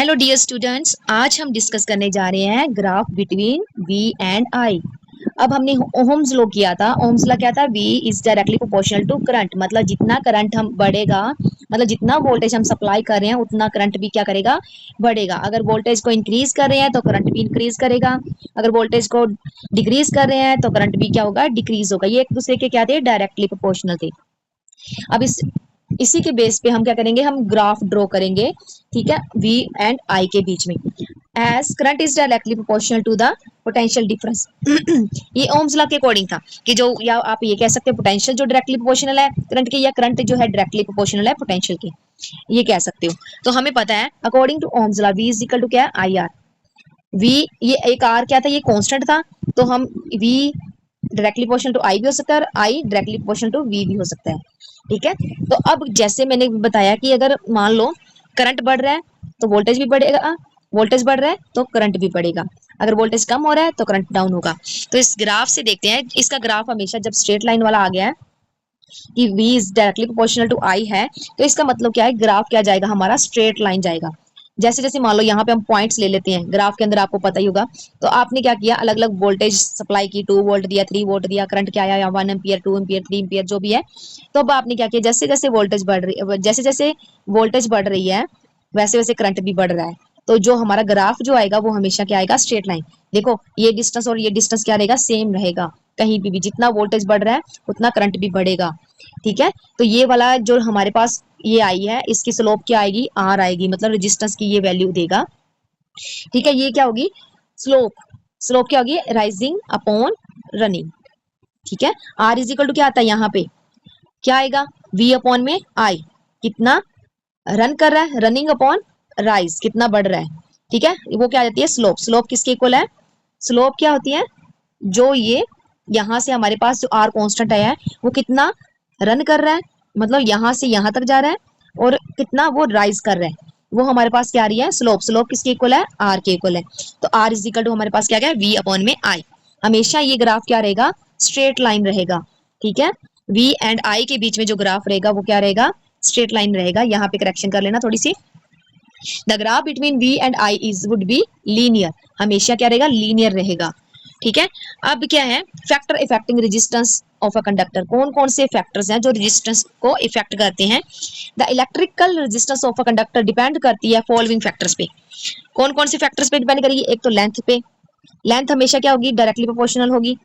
Hello dear students, आज हम discuss करने जा रहे हैं graph between V and I। अब हमने ओहम्स लॉ किया था। ओहम्स लॉ क्या था? V is directly proportional to current, मतलब जितना करंट हम बढ़ेगा, मतलब जितना वोल्टेज हम सप्लाई कर रहे हैं उतना करंट भी क्या करेगा? बढ़ेगा। अगर वोल्टेज को इंक्रीज कर रहे हैं तो करंट भी इंक्रीज करेगा, अगर वोल्टेज को डिक्रीज कर रहे हैं तो करंट भी क्या होगा? डिक्रीज होगा। ये एक दूसरे के क्या थे? डायरेक्टली प्रोपोर्शनल थे। अब इसी के बेस पे हम क्या करेंगे? हम ग्राफ ड्रॉ करेंगे, ठीक है, V एंड I के बीच में। As current is directly proportional to the potential difference. ये ओम्स लॉ के अकॉर्डिंग था कि जो, या आप ये कह सकते हैं पोटेंशियल जो डायरेक्टली प्रोपोर्शनल है करंट के, या करंट जो है डायरेक्टली प्रोपोर्शनल है पोटेंशियल के, ये कह सकते हो। तो हमें पता है according to Ohm's law V is equal to क्या है? IR। V, ये एक R क्या था? ये कांस्टेंट था। तो हम V directly proportional to I भी हो सकता है और I directly proportional to V भी हो सकता है, ठीक है। तो अब जैसे मैंने बताया कि अगर मान लो करंट बढ़ रहा है तो वोल्टेज भी बढ़ेगा, वोल्टेज बढ़ रहा है तो करंट भी बढ़ेगा, अगर वोल्टेज कम हो रहा है तो करंट डाउन होगा। तो इस ग्राफ से देखते हैं, इसका ग्राफ हमेशा जब स्ट्रेट लाइन वाला आ गया है कि V is directly proportional to I है, तो इसका मतलब क्या है? ग्राफ क्या जाएगा हमारा? स्ट्रेट लाइन जाएगा। जैसे जैसे मान लो यहाँ पे हम पॉइंट्स ले लेते हैं ग्राफ के अंदर, आपको पता ही होगा। तो आपने क्या किया? अलग अलग वोल्टेज सप्लाई की, 2 वोल्ट दिया, 3 वोल्ट दिया, करंट क्या आया? 1 एम्पियर, 2 एम्पियर, 3 एम्पियर, जो भी है। तो अब आपने क्या किया? जैसे जैसे वोल्टेज बढ़ रही है, जैसे जैसे वोल्टेज बढ़ रही है वैसे वैसे करंट भी बढ़ रहा है। तो जो हमारा ग्राफ जो आएगा वो हमेशा क्या आएगा? Straight line. देखो ये डिस्टेंस और ये डिस्टेंस क्या रहेगा? सेम रहेगा। कहीं भी जितना वोल्टेज बढ़ रहा है उतना करंट भी बढ़ेगा, ठीक है। तो ये वाला जो हमारे पास ये आई है, इसकी स्लोप क्या आएगी? R आएगी, मतलब रेजिस्टेंस की ये वैल्यू देगा, ठीक है। ये क्या होगी? स्लोप। स्लोप क्या होगी? राइजिंग अपॉन रनिंग, ठीक है। R इज इक्वल टू क्या आता है यहाँ पे? क्या आएगा? V अपॉन में I, कितना रन कर रहा है, रनिंग अपॉन राइज, कितना बढ़ रहा है, ठीक है। वो क्या आ जाती है? स्लोप। स्लोप किसके इक्वल है? स्लोप क्या होती है? जो ये यहां से हमारे पास जो R कांस्टेंट आया है वो कितना रन कर रहा है, मतलब यहां से यहां तक जा रहा है, और कितना वो राइज कर रहा है, वो हमारे पास क्या आ रही है? स्लोप। स्लोप किसके इक्वल है? R के इक्वल है। तो R इज इक्वल टू हमारे पास क्या है? V अपॉन में I। हमेशा ये ग्राफ क्या रहेगा? स्ट्रेट लाइन रहेगा, ठीक है। V एंड I के बीच में जो ग्राफ रहेगा वो क्या रहेगा? स्ट्रेट लाइन रहेगा। यहाँ पे करेक्शन कर लेना थोड़ी सी। The graph between V and I is would be linear. हमेशा क्या रहेगा? लीनियर रहेगा, ठीक है। अब क्या है? Factor affecting resistance of a conductor. कौन कौन से फैक्टर्स हैं जो रेजिस्टेंस को इफेक्ट करते हैं? The electrical resistance of a conductor depend करती है फॉलोइंग फैक्टर्स पे। कौन कौन से फैक्टर्स पे डिपेंड करेगी? एक तो लेंथ पे। लेंथ हमेशा क्या होगी? डायरेक्टली प्रोपोर्शनल होगी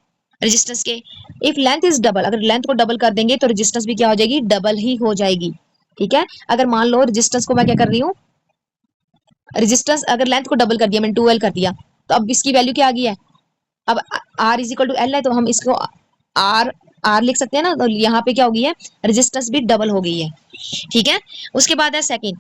रेजिस्टेंस के। इफ लेंथ इज डबल, अगर लेंथ को डबल कर देंगे तो रेजिस्टेंस भी क्या हो जाएगी? डबल ही हो जाएगी, ठीक है। अगर मान लो रेजिस्टेंस को मैं क्या कर रही हूँ, रेजिस्टेंस अगर लेंथ को डबल कर दिया, मैंने 2L कर दिया, तो अब इसकी वैल्यू क्या आ गई है? अब R is equal to L है, तो हम इसको R R लिख सकते हैं ना। तो यहाँ पे क्या हो गई है? रेजिस्टेंस भी डबल हो गई है, ठीक है। उसके बाद है सेकंड,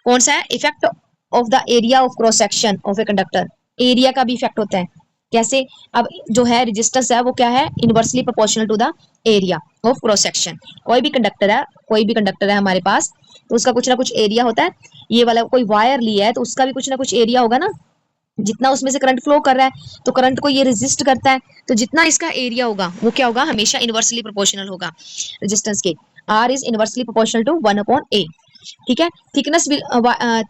कौन सा है? Effect of the area of cross section of a conductor. Area का भी इफेक्ट होता है। कैसे? अब जो है रेजिस्टेंस है वो क्या है? Inversely proportional to the area of cross section. कोई भी कंडक्टर है, कोई भी कंडक्टर है हमारे पास, तो उसका कुछ ना कुछ एरिया होता है। ये वाला कोई वायर लिया है तो उसका भी कुछ ना कुछ एरिया होगा ना। जितना उसमें से करंट फ्लो कर रहा है तो करंट को ये रेजिस्ट करता है, तो जितना इसका एरिया होगा वो क्या होगा? हमेशा इनवर्सली प्रोपोर्शनल होगा रेजिस्टेंस के। R is inversely proportional to 1 upon A, ठीक है। Thickness,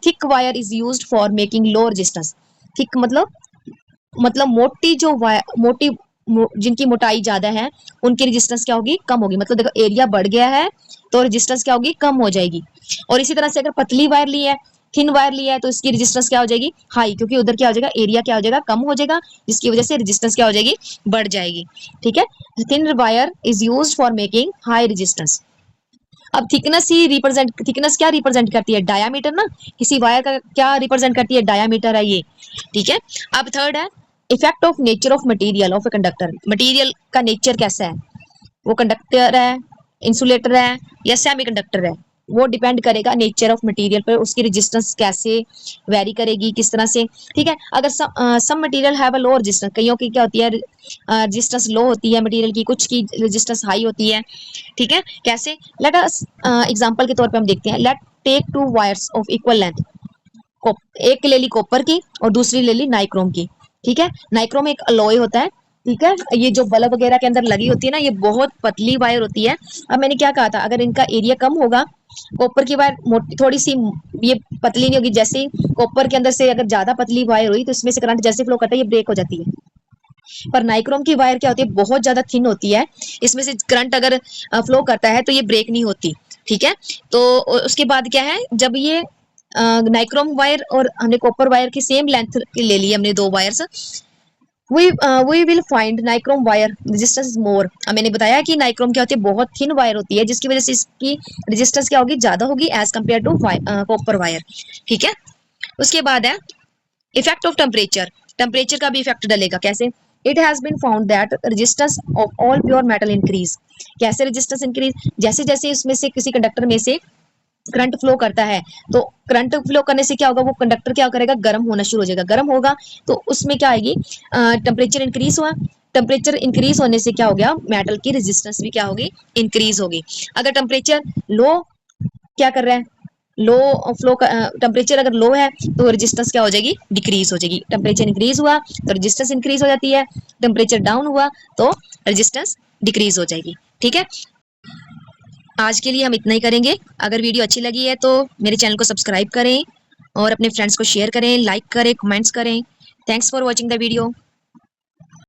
thick wire is used for making low resistance. Thick मतलब मोटी जो वायर, जिनकी मोटाई ज्यादा है उनकी रेजिस्टेंस क्या होगी? कम होगी। मतलब देखो एरिया बढ़ गया है तो रेजिस्टेंस क्या होगी? कम हो जाएगी। और इसी तरह से अगर पतली वायर ली है, थिन वायर लिया है, तो इसकी रेजिस्टेंस क्या हो जाएगी? हाई, क्योंकि उधर क्या हो जाएगा? एरिया क्या हो जाएगा? कम हो जाएगा, जिसकी वजह से रेजिस्टेंस क्या हो जाएगी? बढ़ जाएगी, ठीक है। Thin wire is used for making high resistance. अब थिकनेस क्या रिप्रेजेंट करती है? डायामीटर ना। किसी वायर का क्या रिप्रेजेंट करती है? डायामीटर है ये, ठीक है। अब थर्ड है effect of nature of material of a conductor. Material का नेचर कैसा है? वो कंडक्टर है, इंसुलेटर है, या सेमी कंडक्टर है? वो डिपेंड करेगा नेचर ऑफ मटेरियल पर, उसकी रेजिस्टेंस कैसे वेरी करेगी, किस तरह से, ठीक है। अगर some material have a low resistance, कईयों की क्या होती है? रेजिस्टेंस लो होती है मटेरियल की, कुछ की रेजिस्टेंस हाई होती है, ठीक है। कैसे? लेट अस एग्जांपल के तौर पे हम देखते हैं। Let take 2 wires of equal length. एक ले ली कॉपर की और दूसरी ले ली नाइक्रोम की, ठीक है। नाइक्रोम एक अलॉय होता है, ठीक है। ये जो बल्ब वगैरह के अंदर लगी होती है ना, ये बहुत पतली वायर होती है। अब मैंने क्या कहा था? अगर इनका एरिया कम होगा कॉपर की वायर मोटी थोड़ी सी ये पतली नहीं होगी, जैसे ही कॉपर के अंदर से अगर ज्यादा पतली वायर हुई तो इसमें से करंट जैसे फ्लो करता है ये ब्रेक हो जाती है। पर नाइक्रोम की वायर क्या होती है, बहुत ज्यादा थिन होती है, इसमें से करंट अगर फ्लो करता है तो ये ब्रेक नहीं होती। ठीक है, तो उसके बाद क्या है, जब ये नाइक्रोम वायर और हमने कॉपर वायर की सेम लेंथ ले ली, हमने दो wires, we will find nichrome wire resistance more. मैंने बताया कि नाइक्रोम क्या होती है, बहुत थिन वायर होती है, जिसकी वजह से इसकी रेजिस्टेंस क्या होगी, ज्यादा होगी as compare to copper wire. ठीक है, उसके बाद है इफेक्ट ऑफ टेम्परेचर। टेम्परेचर का भी इफेक्ट डलेगा, कैसे? It has been found that resistance of all pure metal increase. कैसे रेजिस्टेंस इंक्रीज, जैसे जैसे इसमें से किसी कंडक्टर में से करंट फ्लो करता है, तो करंट फ्लो करने से क्या होगा, वो कंडक्टर क्या करेगा, गर्म होना शुरू हो जाएगा। गर्म होगा तो उसमें क्या आएगी, टेम्परेचर इंक्रीज हुआ, टेम्परेचर इंक्रीज होने से क्या हो गया, मेटल की रेजिस्टेंस भी क्या होगी, इंक्रीज होगी। अगर टेम्परेचर लो क्या कर रहा है, लो फ्लो का टेम्परेचर अगर लो है तो रेजिस्टेंस क्या हो जाएगी, डिक्रीज हो जाएगी। टेम्परेचर इंक्रीज हुआ तो रेजिस्टेंस इंक्रीज हो जाती है, टेम्परेचर डाउन हुआ तो रेजिस्टेंस डिक्रीज हो जाएगी। ठीक है, आज के लिए हम इतना ही करेंगे। अगर वीडियो अच्छी लगी है तो मेरे चैनल को सब्सक्राइब करें और अपने फ्रेंड्स को शेयर करें, लाइक करें, कमेंट्स करें। Thanks for watching the video.